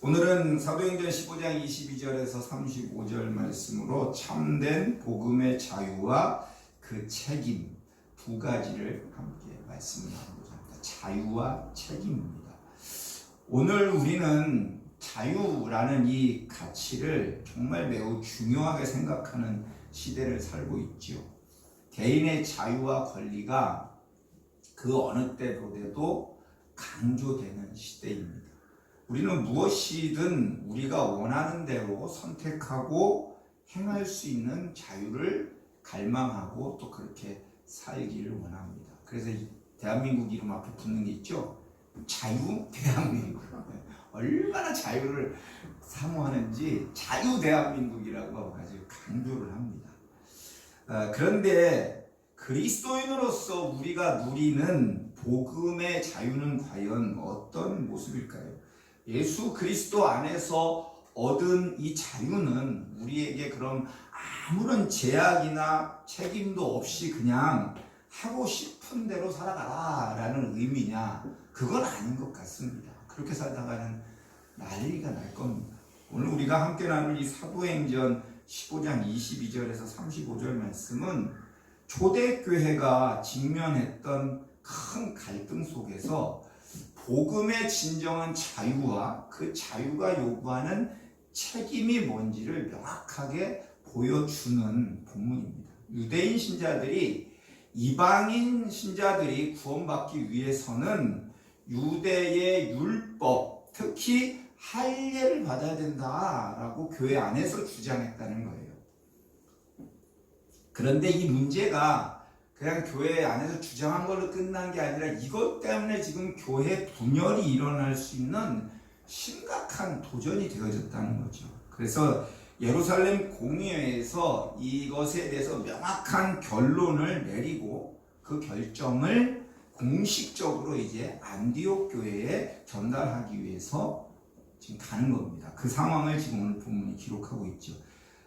오늘은 사도행전 15장 22절에서 35절 말씀으로 참된 복음의 자유와 그 책임 두 가지를 함께 말씀을 나누고자 합니다. 자유와 책임입니다. 오늘 우리는 자유라는 이 가치를 정말 매우 중요하게 생각하는 시대를 살고 있죠. 개인의 자유와 권리가 그 어느 때보다도 강조되는 시대입니다. 우리는 무엇이든 우리가 원하는 대로 선택하고 행할 수 있는 자유를 갈망하고 또 그렇게 살기를 원합니다. 그래서 대한민국 이름 앞에 붙는 게 있죠. 자유 대한민국. 얼마나 자유를 사모하는지 자유 대한민국이라고 아주 강조를 합니다. 그런데 그리스도인으로서 우리가 누리는 복음의 자유는 과연 어떤 모습일까요? 예수 그리스도 안에서 얻은 이 자유는 우리에게 그럼 아무런 제약이나 책임도 없이 그냥 하고 싶은 대로 살아가라 라는 의미냐? 그건 아닌 것 같습니다. 그렇게 살다가는 난리가 날 겁니다. 오늘 우리가 함께 나눌 이 사도행전 15장 22절에서 35절 말씀은 초대교회가 직면했던 큰 갈등 속에서 복음의 진정한 자유와 그 자유가 요구하는 책임이 뭔지를 명확하게 보여주는 본문입니다. 유대인 신자들이 이방인 신자들이 구원받기 위해서는 유대의 율법, 특히 할례를 받아야 된다라고 교회 안에서 주장했다는 거예요. 그런데 이 문제가 그냥 교회 안에서 주장한 걸로 끝난 게 아니라 이것 때문에 지금 교회 분열이 일어날 수 있는 심각한 도전이 되어졌다는 거죠. 그래서 예루살렘 공의회에서 이것에 대해서 명확한 결론을 내리고 그 결정을 공식적으로 이제 안디옥 교회에 전달하기 위해서 지금 가는 겁니다. 그 상황을 지금 오늘 본문이 기록하고 있죠.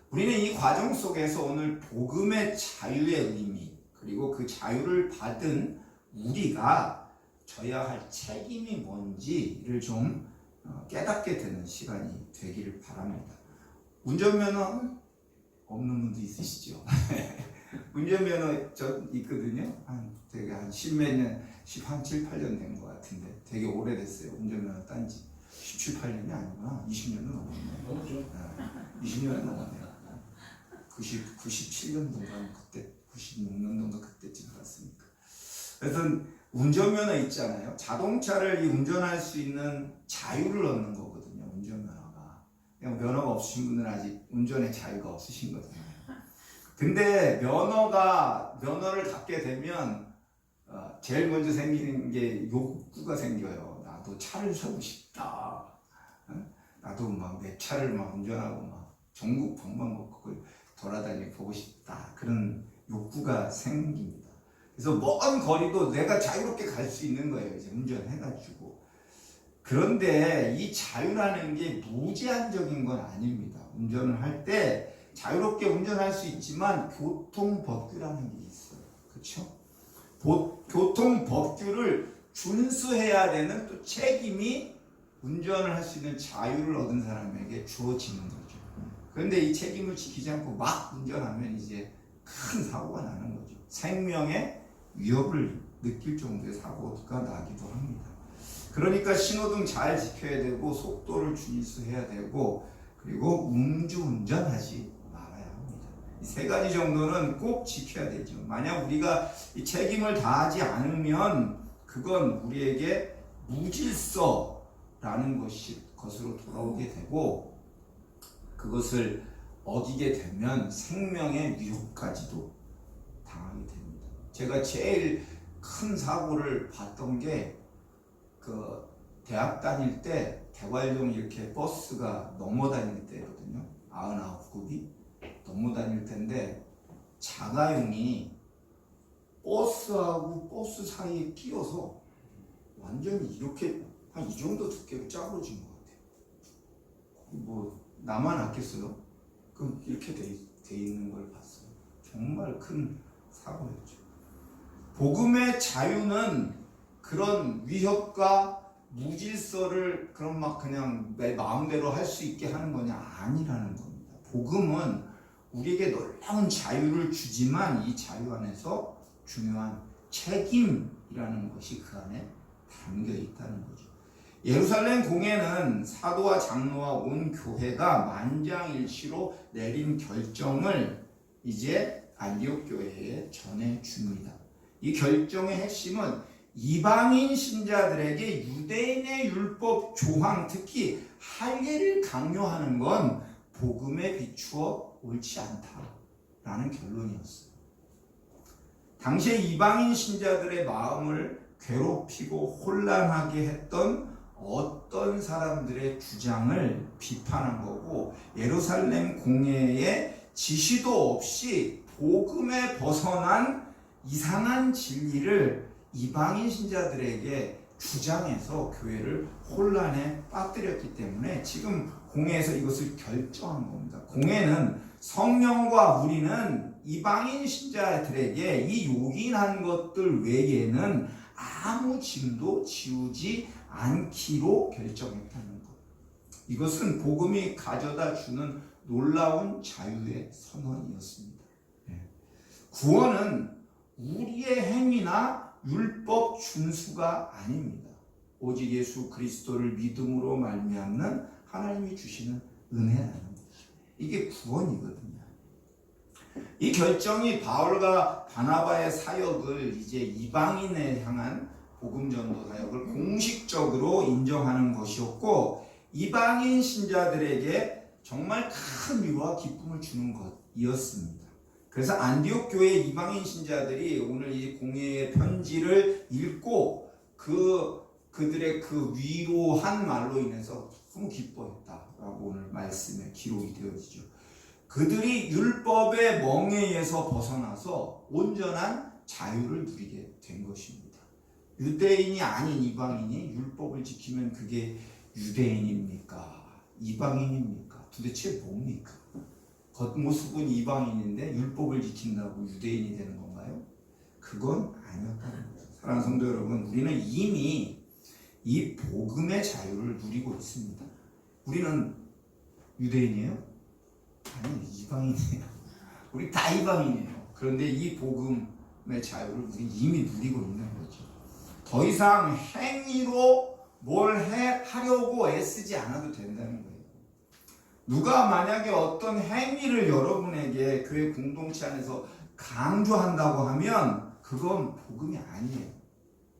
우리는 이 과정 속에서 오늘 복음의 자유의 의미, 그리고 그 자유를 받은 우리가 져야 할 책임이 뭔지를 좀 깨닫게 되는 시간이 되기를 바랍니다. 운전면허 없는 분도 있으시죠? 운전면허 저 있거든요. 되게 한 10몇 년, 7, 8년 된 것 같은데 되게 오래됐어요. 운전면허 딴지 17, 8년이 아니구나. 20년은 넘었네. 20년은 넘었네요. 97년도인가 그때 96년도인가 그때쯤 갔으니까. 그래서 운전면허 있잖아요. 자동차를 운전할 수 있는 자유를 얻는 거거든요. 운전면허가. 그냥 면허가 없으신 분들은 아직 운전의 자유가 없으신 거잖아요. 근데 면허를 갖게 되면 제일 먼저 생기는 게 욕구가 생겨요. 나도 차를 사고 싶다. 나도 막 내 차를 막 운전하고 막 전국 방방곡곡을 돌아다니 보고 싶다. 그런 욕구가 생깁니다. 그래서 먼 거리도 내가 자유롭게 갈 수 있는 거예요. 이제 운전해가지고. 그런데 이 자유라는 게 무제한적인 건 아닙니다. 운전을 할 때 자유롭게 운전할 수 있지만 교통법규라는 게 있어요. 그렇죠? 교통법규를 준수해야 되는 또 책임이 운전을 할 수 있는 자유를 얻은 사람에게 주어지는 거죠. 그런데 이 책임을 지키지 않고 막 운전하면 이제 큰 사고가 나는 거죠. 생명의 위협을 느낄 정도의 사고가 나기도 합니다. 그러니까 신호등 잘 지켜야 되고 속도를 준수해야 되고 그리고 음주운전하지 말아야 합니다. 이 세 가지 정도는 꼭 지켜야 되죠. 만약 우리가 이 책임을 다하지 않으면 그건 우리에게 무질서라는 것으로 돌아오게 되고 그것을 어기게 되면 생명의 위협까지도 당하게 됩니다. 제가 제일 큰 사고를 봤던 게 그 대학 다닐 때 대관령 이렇게 버스가 넘어 다닐 때거든요. 99급이 넘어 다닐 때인데 자가용이 버스하고 버스 사이에 끼어서 완전히 이렇게 한 이 정도 두께로 짜부러진 것 같아요. 뭐 나만 아꼈어요? 그럼 이렇게 돼 있는 걸 봤어요. 정말 큰 사고였죠. 복음의 자유는 그런 위협과 무질서를 그럼 막 그냥 내 마음대로 할 수 있게 하는 거냐? 아니라는 겁니다. 복음은 우리에게 놀라운 자유를 주지만 이 자유 안에서 중요한 책임이라는 것이 그 안에 담겨 있다는 거죠. 예루살렘 공회는 사도와 장로와 온 교회가 만장일치로 내린 결정을 이제 안디옥 교회에 전해줍니다. 이 결정의 핵심은 이방인 신자들에게 유대인의 율법 조항, 특히 할례를 강요하는 건 복음에 비추어 옳지 않다라는 결론이었어요. 당시에 이방인 신자들의 마음을 괴롭히고 혼란하게 했던 어떤 사람들의 주장을 비판한 거고, 예루살렘 공회의 지시도 없이 복음에 벗어난 이상한 진리를 이방인 신자들에게 주장해서 교회를 혼란에 빠뜨렸기 때문에 지금 공회에서 이것을 결정한 겁니다. 공회는 성령과 우리는 이방인 신자들에게 이 요긴한 것들 외에는 아무 짐도 지우지 않기로 결정했다는 것. 이것은 복음이 가져다 주는 놀라운 자유의 선언이었습니다. 구원은 우리의 행위나 율법 준수가 아닙니다. 오직 예수 그리스도를 믿음으로 말미암는 하나님이 주시는 은혜라는 거죠. 이게 구원이거든요. 이 결정이 바울과 바나바의 사역을 이제 이방인에 향한 복음 전도 사역을 공식적으로 인정하는 것이었고, 이방인 신자들에게 정말 큰 위로와 기쁨을 주는 것이었습니다. 그래서 안디옥 교회 이방인 신자들이 오늘 이 공회의 편지를 읽고 그들의 그 위로한 말로 인해서 너무 기뻐했다라고 오늘 말씀에 기록이 되어지죠. 그들이 율법의 멍에에서 벗어나서 온전한 자유를 누리게 된 것입니다. 유대인이 아닌 이방인이 율법을 지키면 그게 유대인입니까? 이방인입니까? 도대체 뭡니까? 겉모습은 이방인인데 율법을 지킨다고 유대인이 되는 건가요? 그건 아니었다는 거죠. 사랑하는 성도 여러분, 우리는 이미 이 복음의 자유를 누리고 있습니다. 우리는 유대인이에요? 아니, 이방인이에요. 우리 다 이방인이에요. 그런데 이 복음의 자유를 우리 이미 누리고 있는 거죠. 더 이상 행위로 뭘 하려고 애쓰지 않아도 된다는 거예요. 누가 만약에 어떤 행위를 여러분에게 교회 공동체 안에서 강조한다고 하면 그건 복음이 아니에요.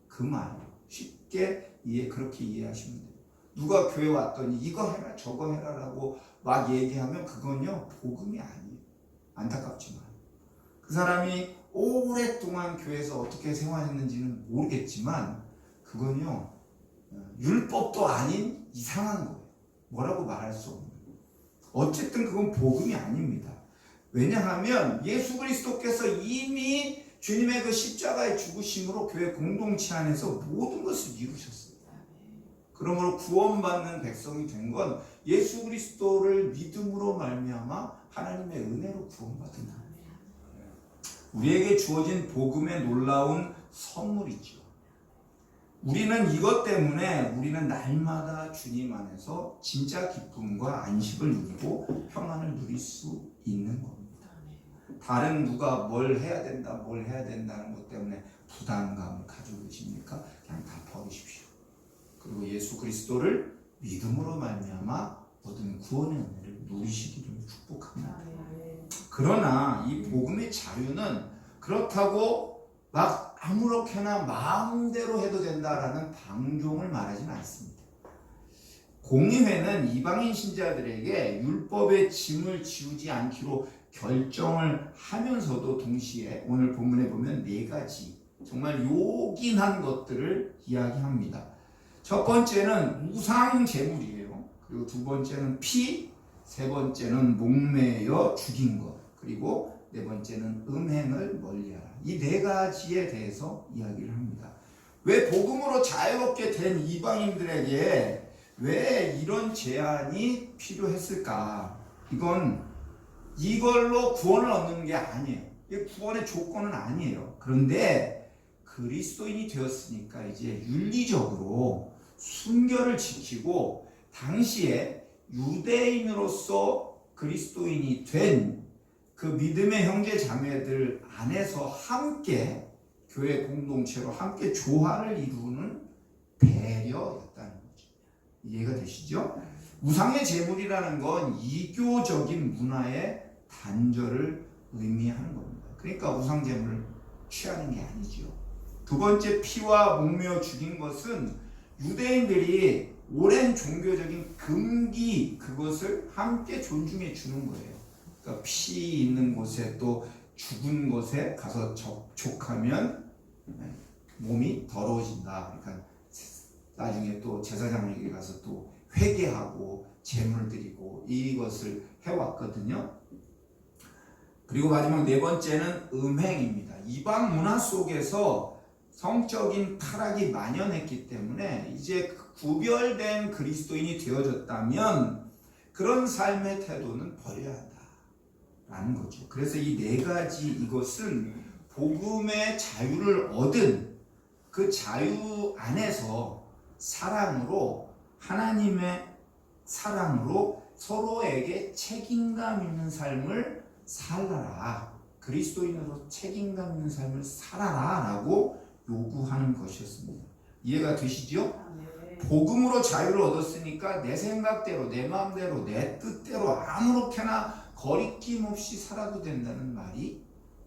그 말 쉽게 그렇게 이해하시면 돼요. 누가 교회 왔더니 이거 해라 저거 해라라고 막 얘기하면 그건요 복음이 아니에요. 안타깝지만 그 사람이 오랫동안 교회에서 어떻게 생활했는지는 모르겠지만 그건요 율법도 아닌 이상한 거예요. 뭐라고 말할 수 없는 거예요. 어쨌든 그건 복음이 아닙니다. 왜냐하면 예수 그리스도께서 이미 주님의 그 십자가의 죽으심으로 교회 공동체 안에서 모든 것을 이루셨어요. 그러므로 구원받는 백성이 된 건 예수 그리스도를 믿음으로 말미암아 하나님의 은혜로 구원받은 거예요. 우리에게 주어진 복음의 놀라운 선물이죠. 우리는 이것 때문에 우리는 날마다 주님 안에서 진짜 기쁨과 안식을 누리고 평안을 누릴 수 있는 겁니다. 다른 누가 뭘 해야 된다, 뭘 해야 된다는 것 때문에 부담감을 가지고 계십니까? 그냥 다 버리십시오. 그리고 예수 그리스도를 믿음으로 말미암아 얻은 구원의 은혜를 누리시기를 축복합니다. 그러나 이 복음의 자유는 그렇다고 막 아무렇게나 마음대로 해도 된다라는 방종을 말하지는 않습니다. 공의회는 이방인 신자들에게 율법의 짐을 지우지 않기로 결정을 하면서도 동시에 오늘 본문에 보면 4가지 정말 요긴한 것들을 이야기합니다. 첫 번째는 우상 제물이에요. 그리고 두 번째는 피, 세 번째는 목매여 죽인 것, 그리고 네 번째는 음행을 멀리하라. 이 4가지에 대해서 이야기를 합니다. 왜 복음으로 자유롭게 된 이방인들에게 왜 이런 제한이 필요했을까? 이걸로 구원을 얻는 게 아니에요. 이게 구원의 조건은 아니에요. 그런데 그리스도인이 되었으니까 이제 윤리적으로 순결을 지키고 당시에 유대인으로서 그리스도인이 된 그 믿음의 형제 자매들 안에서 함께 교회 공동체로 함께 조화를 이루는 배려였다는 거죠. 이해가 되시죠? 우상의 제물이라는 건 이교적인 문화의 단절을 의미하는 겁니다. 그러니까 우상 제물을 취하는 게 아니죠. 두 번째, 피와 목매어 죽인 것은 유대인들이 오랜 종교적인 금기, 그것을 함께 존중해 주는 거예요. 그러니까 피 있는 곳에 또 죽은 곳에 가서 접촉하면 몸이 더러워진다. 그러니까 나중에 또 제사장에게 가서 또 회개하고 제물을 드리고 이것을 해왔거든요. 그리고 마지막 네 번째는 음행입니다. 이방 문화 속에서 성적인 타락이 만연했기 때문에 이제 구별된 그리스도인이 되어졌다면 그런 삶의 태도는 버려야 한다라는 거죠. 그래서 이 네 가지 이것은 복음의 자유를 얻은 그 자유 안에서 사랑으로, 하나님의 사랑으로 서로에게 책임감 있는 삶을 살아라. 그리스도인으로 책임감 있는 삶을 살아라 라고 요구하는 것이었습니다. 이해가 되시죠? 복음으로 자유를 얻었으니까 내 생각대로, 내 마음대로, 내 뜻대로 아무렇게나 거리낌 없이 살아도 된다는 말이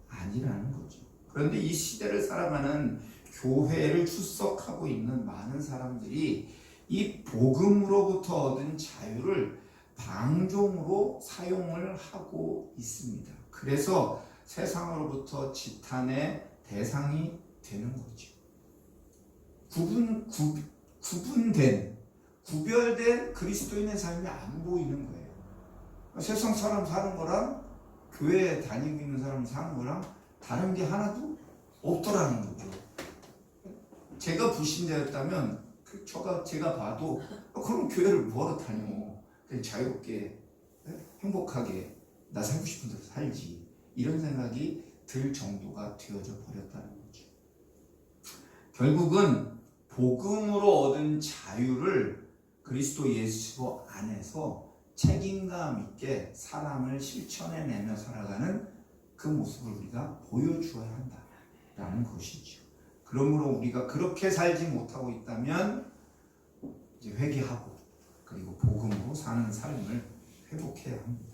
아니라는 거죠. 그런데 이 시대를 살아가는 교회를 출석하고 있는 많은 사람들이 이 복음으로부터 얻은 자유를 방종으로 사용을 하고 있습니다. 그래서 세상으로부터 지탄의 대상이 되는 거죠. 구별된 그리스도인의 삶이 안 보이는 거예요. 세상 사람 사는 거랑 교회 다니고 있는 사람 사는 거랑 다른 게 하나도 없더라는 거죠. 제가 불신자였다면 제가 봐도 그럼 교회를 뭐하러 다녀? 그냥 자유롭게 행복하게 나 살고 싶은 대로 살지, 이런 생각이 들 정도가 되어져 버렸다는 거죠. 결국은 복음으로 얻은 자유를 그리스도 예수 안에서 책임감 있게 사람을 실천해내며 살아가는 그 모습을 우리가 보여주어야 한다라는 것이죠. 그러므로 우리가 그렇게 살지 못하고 있다면 이제 회개하고 그리고 복음으로 사는 삶을 회복해야 합니다.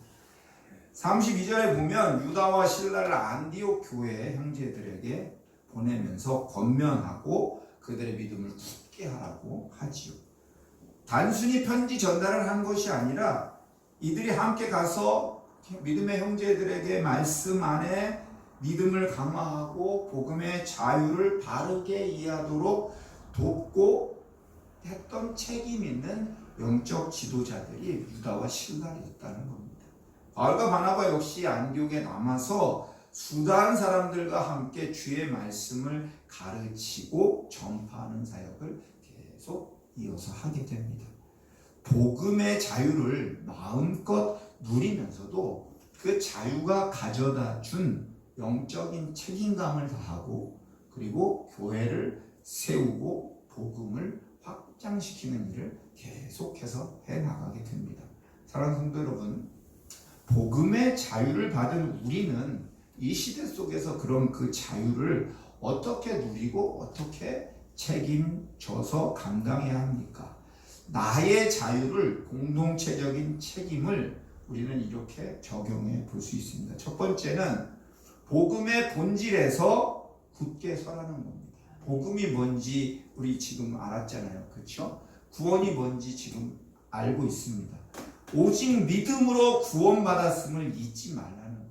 32절에 보면 유다와 실라를 안디옥 교회 형제들에게 보내면서 권면하고 그들의 믿음을 굳게 하라고 하지요. 단순히 편지 전달을 한 것이 아니라 이들이 함께 가서 믿음의 형제들에게 말씀 안에 믿음을 강화하고 복음의 자유를 바르게 이해하도록 돕고 했던 책임 있는 영적 지도자들이 유다와 실라였다는 겁니다. 바울과 바나바 역시 안디옥에 남아서 수다한 사람들과 함께 주의 말씀을 가르치고 전파하는 사역을 계속 이어서 하게 됩니다. 복음의 자유를 마음껏 누리면서도 그 자유가 가져다 준 영적인 책임감을 다하고 그리고 교회를 세우고 복음을 확장시키는 일을 계속해서 해나가게 됩니다. 사랑하는 성도 여러분, 복음의 자유를 받은 우리는 이 시대 속에서 그런 그 자유를 어떻게 누리고 어떻게 책임져서 감당해야 합니까? 나의 자유를, 공동체적인 책임을 우리는 이렇게 적용해 볼 수 있습니다. 첫 번째는 복음의 본질에서 굳게 서라는 겁니다. 복음이 뭔지 우리 지금 알았잖아요. 그렇죠? 구원이 뭔지 지금 알고 있습니다. 오직 믿음으로 구원받았음을 잊지 말라는 거예요.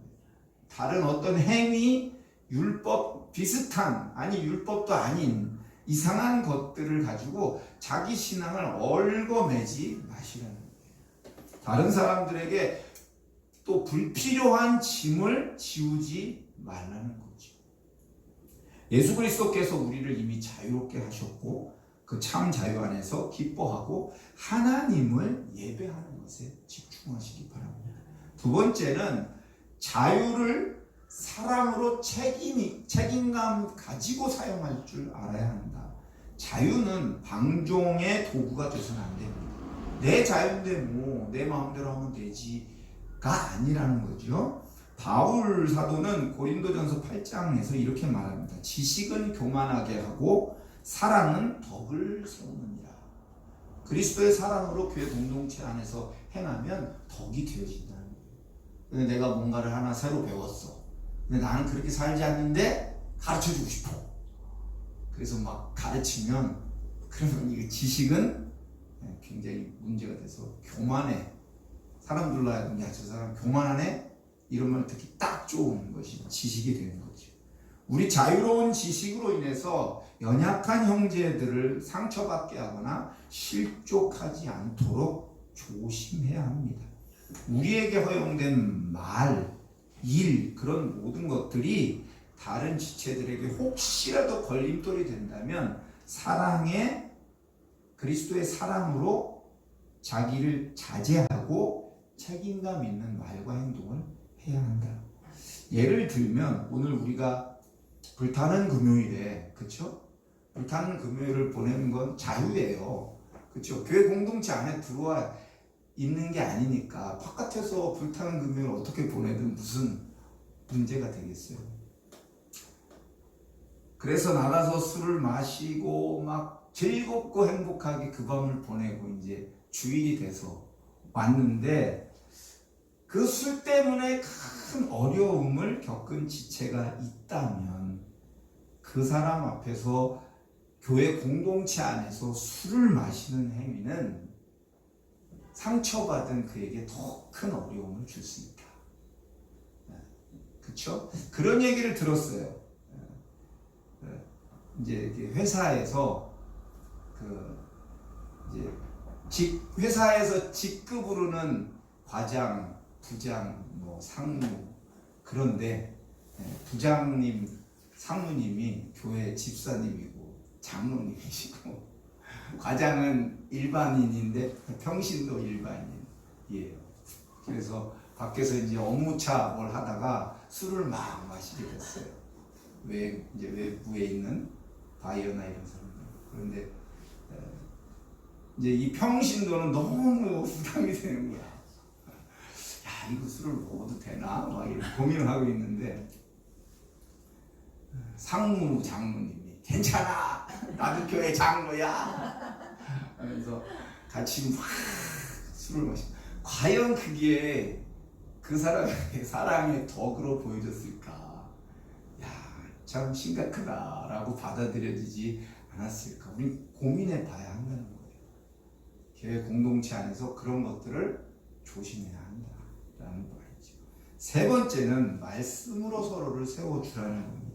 다른 어떤 행위, 율법 비슷한, 아니 율법도 아닌 이상한 것들을 가지고 자기 신앙을 얽어매지 마시라는 거예요. 다른 사람들에게 또 불필요한 짐을 지우지 말라는 거죠. 예수 그리스도께서 우리를 이미 자유롭게 하셨고 그 참 자유 안에서 기뻐하고 하나님을 예배하는 것에 집중하시기 바랍니다. 두 번째는 자유를 사랑으로 책임감 가지고 사용할 줄 알아야 한다. 자유는 방종의 도구가 돼서는 안 됩니다. 내 자유인데 뭐 내 마음대로 하면 되지가 아니라는 거죠. 바울 사도는 고린도전서 8장에서 이렇게 말합니다. 지식은 교만하게 하고 사랑은 덕을 세우느니라. 그리스도의 사랑으로 교회 공동체 안에서 행하면 덕이 되어진다는 거예요. 근데 내가 뭔가를 하나 새로 배웠어. 근데 나는 그렇게 살지 않는데 가르쳐주고 싶어. 그래서 막 가르치면 그러면 이 지식은 굉장히 문제가 돼서 교만해. 사람들로 하여금 야, 저 사람 교만하네? 이런 말 듣기 딱 좋은 것이 지식이 되는 거죠. 우리 자유로운 지식으로 인해서 연약한 형제들을 상처받게 하거나 실족하지 않도록 조심해야 합니다. 우리에게 허용된 말, 일, 그런 모든 것들이 다른 지체들에게 혹시라도 걸림돌이 된다면 사랑의 그리스도의 사랑으로 자기를 자제하고 책임감 있는 말과 행동을 해야 한다. 예를 들면 오늘 우리가 불타는 금요일에, 그렇죠? 불타는 금요일을 보내는 건 자유예요. 그렇죠? 교회 공동체 안에 들어와 있는 게 아니니까 바깥에서 불타는 금요일 어떻게 보내든 무슨 문제가 되겠어요. 그래서 나가서 술을 마시고 막 즐겁고 행복하게 그 밤을 보내고 이제 주일이 돼서 왔는데 그 술 때문에 큰 어려움을 겪은 지체가 있다면 그 사람 앞에서 교회 공동체 안에서 술을 마시는 행위는 상처받은 그에게 더 큰 어려움을 줄 수 있다. 그렇죠? 그런 얘기를 들었어요. 이제 회사에서 이제 회사에서 직급으로는 과장, 부장, 뭐 상무, 그런데 부장님, 상무님이 교회 집사님이고 장로님이시고 과장은 일반인인데 평신도 일반인이에요. 그래서 밖에서 이제 업무차 뭘 하다가 술을 막 마시게 됐어요. 이제 외부에 있는 바이어나 이런 사람들. 그런데 이제 이 평신도는 너무 부담이 되는 거야. 야, 이거 술을 먹어도 되나? 막 이런 고민을 하고 있는데 상무 장로님이 괜찮아, 나도 교회 장로야 하면서 같이 막 술을 마시고, 과연 그게 그 사람의 사랑의 덕으로 보여졌을까? 야, 참 심각하다라고 받아들여지지 않았을까? 우리 고민해 봐야 한다는 거예요. 교회 공동체 안에서 그런 것들을 조심해야 한다라는 말이죠. 세 번째는 말씀으로 서로를 세워주라는 겁니다.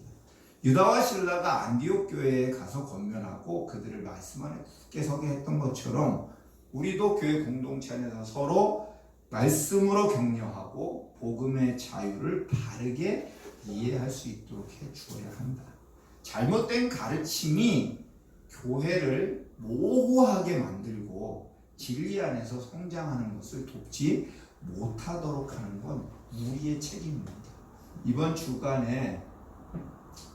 유다와 실라가 안디옥 교회에 가서 권면하고 그들을 말씀 안에 굳게 서게 했던 것처럼 우리도 교회 공동체 안에서 서로 말씀으로 격려하고 복음의 자유를 바르게 이해할 수 있도록 해주어야 한다. 잘못된 가르침이 교회를 모호하게 만들고 진리 안에서 성장하는 것을 돕지 못하도록 하는 건 우리의 책임입니다. 이번 주간에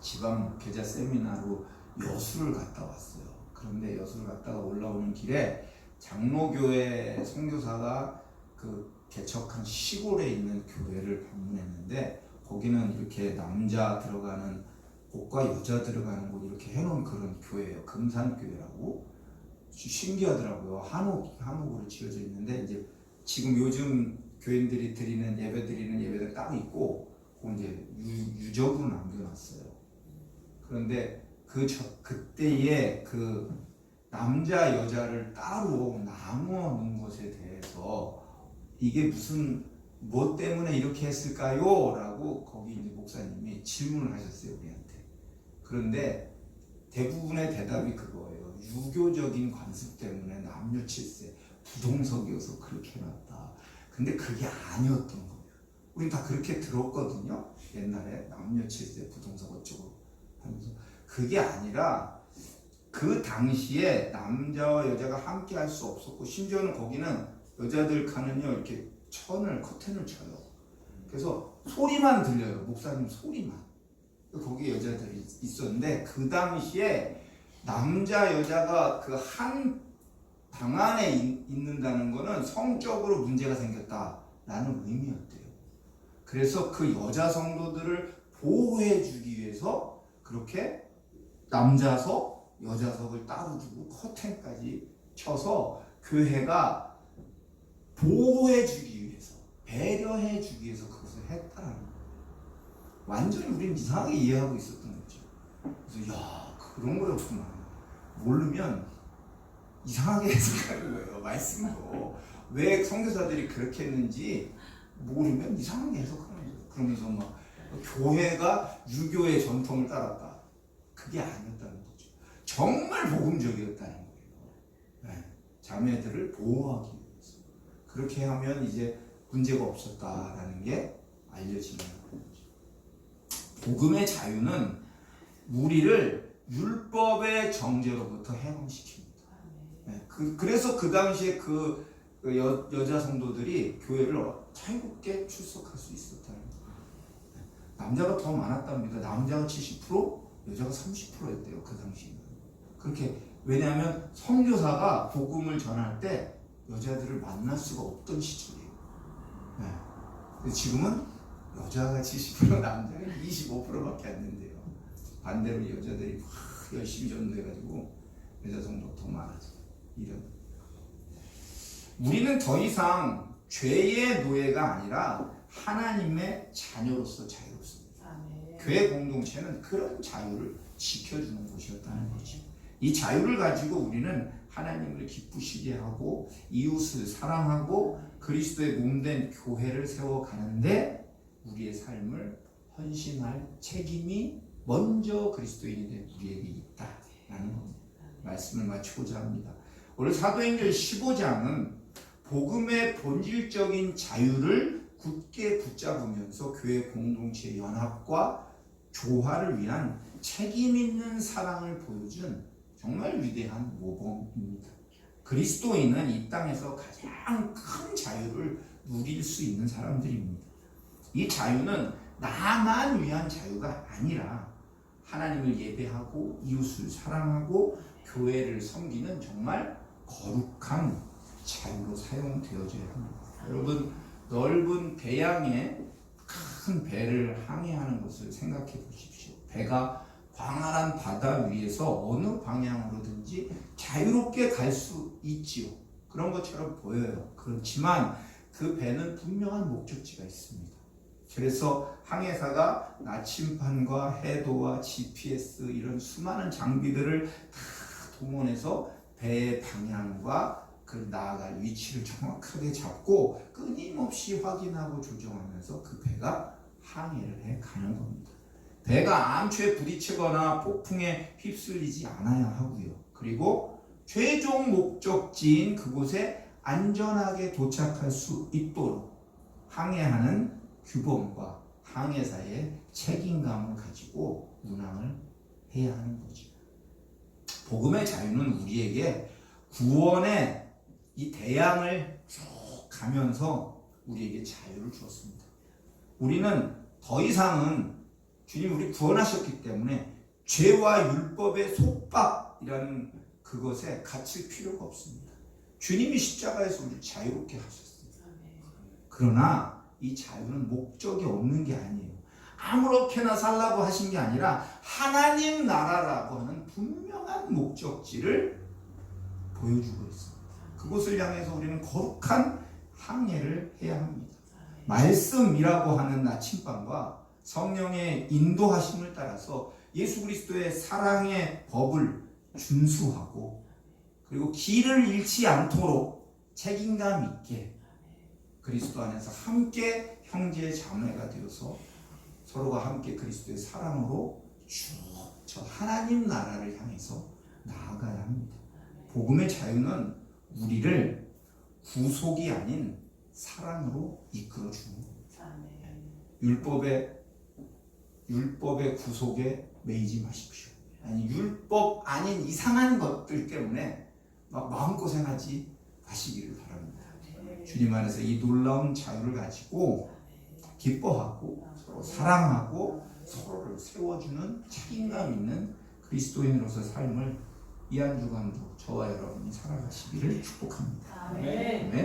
지방 목회자 세미나로 여수를 갔다 왔어요. 그런데 여수를 갔다가 올라오는 길에 장로교회 선교사가 그 개척한 시골에 있는 교회를 방문했는데 거기는 이렇게 남자 들어가는 곳과 여자 들어가는 곳 이렇게 해놓은 그런 교회예요. 금산교회라고. 신기하더라고요. 한옥으로 지어져 있는데 이제 지금 요즘 교인들이 드리는 예배들 따로 있고 이제 유적으로 남겨놨어요. 그런데 그때의 그 남자 여자를 따로 나누어 놓은 것에 대해서 이게 뭐 때문에 이렇게 했을까요? 라고 거기 이제 목사님이 질문을 하셨어요, 우리한테. 그런데 대부분의 대답이 그거예요. 유교적인 관습 때문에 남녀 칠세 부동석이어서 그렇게 해놨다. 근데 그게 아니었던 거예요. 우린 다 그렇게 들었거든요. 옛날에 남녀 칠세 부동석 어쩌고 하면서. 그게 아니라 그 당시에 남자와 여자가 함께 할 수 없었고, 심지어는 거기는 여자들 칸은요 이렇게 커튼을 쳐요. 그래서 소리만 들려요. 목사님 소리만. 거기에 여자들이 있었는데 그 당시에 남자 여자가 그 한 방 안에 있는다는 거는 성적으로 문제가 생겼다라는 의미였대요. 그래서 그 여자 성도들을 보호해 주기 위해서 그렇게 남자석, 여자석을 따로 두고 커튼까지 쳐서 교회가 보호해 주기 위해서, 배려해 주기 위해서 그것을 했다라는 거예요. 완전히 우리는 이상하게 이해하고 있었던 거죠. 그래서 야, 그런 거였구나. 모르면 이상하게 해석하는 거예요. 말씀도 왜 선교사들이 그렇게 했는지 모르면 이상하게 해석하는 거예요. 그러면서 막 교회가 유교의 전통을 따랐다. 그게 아니었다는 거죠. 정말 복음적이었다는 거예요. 네. 자매들을 보호하기 위해서. 그렇게 하면 이제 문제가 없었다라는 게 알려지는 거죠. 복음의 자유는 우리를 율법의 정죄로부터 해방시킵니다. 네. 그래서 그 당시에 그 여자 성도들이 교회를 자유롭게 출석할 수 있었다는 거예요. 네. 남자가 더 많았답니다. 남자가 70%, 여자가 30%였대요. 그 당시에는. 그렇게, 왜냐하면 선교사가 복음을 전할 때 여자들을 만날 수가 없던 시절이에요. 네. 근데 지금은 여자가 70%, 남자가 25%밖에 안 된대요. 반대로 여자들이 막 열심히 전도해가지고 여자 성도가 더 많아져요. 이런. 우리는 더 이상 죄의 노예가 아니라 하나님의 자녀로서 자유롭습니다. 교회 공동체는 그런 자유를 지켜주는 곳이었다는 거죠. 이 자유를 가지고 우리는 하나님을 기쁘시게 하고 이웃을 사랑하고 그리스도의 몸된 교회를 세워가는데 우리의 삶을 헌신할 책임이 먼저 그리스도인이 된 우리에게 있다라는 겁니다. 말씀을 마치고자 합니다. 오늘 사도행전 15장은 복음의 본질적인 자유를 굳게 붙잡으면서 교회 공동체의 연합과 조화를 위한 책임 있는 사랑을 보여준 정말 위대한 모범입니다. 그리스도인은 이 땅에서 가장 큰 자유를 누릴 수 있는 사람들입니다. 이 자유는 나만 위한 자유가 아니라 하나님을 예배하고 이웃을 사랑하고 교회를 섬기는 정말 거룩한 자유로 사용되어져야 합니다. 여러분, 넓은 배양에 큰 배를 항해하는 것을 생각해 보십시오. 배가 광활한 바다 위에서 어느 방향으로든지 자유롭게 갈 수 있지요. 그런 것처럼 보여요. 그렇지만 그 배는 분명한 목적지가 있습니다. 그래서 항해사가 나침판과 해도와 GPS 이런 수많은 장비들을 다 동원해서 배의 방향과 그 나아갈 위치를 정확하게 잡고 끊임없이 확인하고 조정하면서 그 배가 항해를 해 가는 겁니다. 배가 암초에 부딪히거나 폭풍에 휩쓸리지 않아야 하고요. 그리고 최종 목적지인 그곳에 안전하게 도착할 수 있도록 항해하는 규범과 항해사의 책임감을 가지고 운항을 해야 하는 거죠. 복음의 자유는 우리에게 구원의 이 대양을 쭉 가면서 우리에게 자유를 주었습니다. 우리는 더 이상은 주님 우리 구원하셨기 때문에 죄와 율법의 속박이라는 그것에 갇힐 필요가 없습니다. 주님이 십자가에서 우리를 자유롭게 하셨습니다. 그러나 이 자유는 목적이 없는 게 아니에요. 아무렇게나 살라고 하신 게 아니라 하나님 나라라고 하는 분명한 목적지를 보여주고 있습니다. 그곳을 향해서 우리는 거룩한 항해를 해야 합니다. 말씀이라고 하는 나침반과 성령의 인도하심을 따라서 예수 그리스도의 사랑의 법을 준수하고 그리고 길을 잃지 않도록 책임감 있게 그리스도 안에서 함께 형제 자매가 되어서 서로가 함께 그리스도의 사랑으로 쭉 저 하나님 나라를 향해서 나아가야 합니다. 복음의 자유는 우리를 구속이 아닌 사랑으로 이끌어 주는 겁니다. 율법의 구속에 매이지 마십시오. 아니 율법 아닌 이상한 것들 때문에 막 마음고생하지 마시기를 바랍니다. 주님 안에서 이 놀라운 자유를 가지고 기뻐하고 서로 사랑하고 서로를 세워주는 책임감 있는 그리스도인으로서 삶을 이 한 주간도 저와 여러분이 살아가시기를 축복합니다. 아멘. 아멘.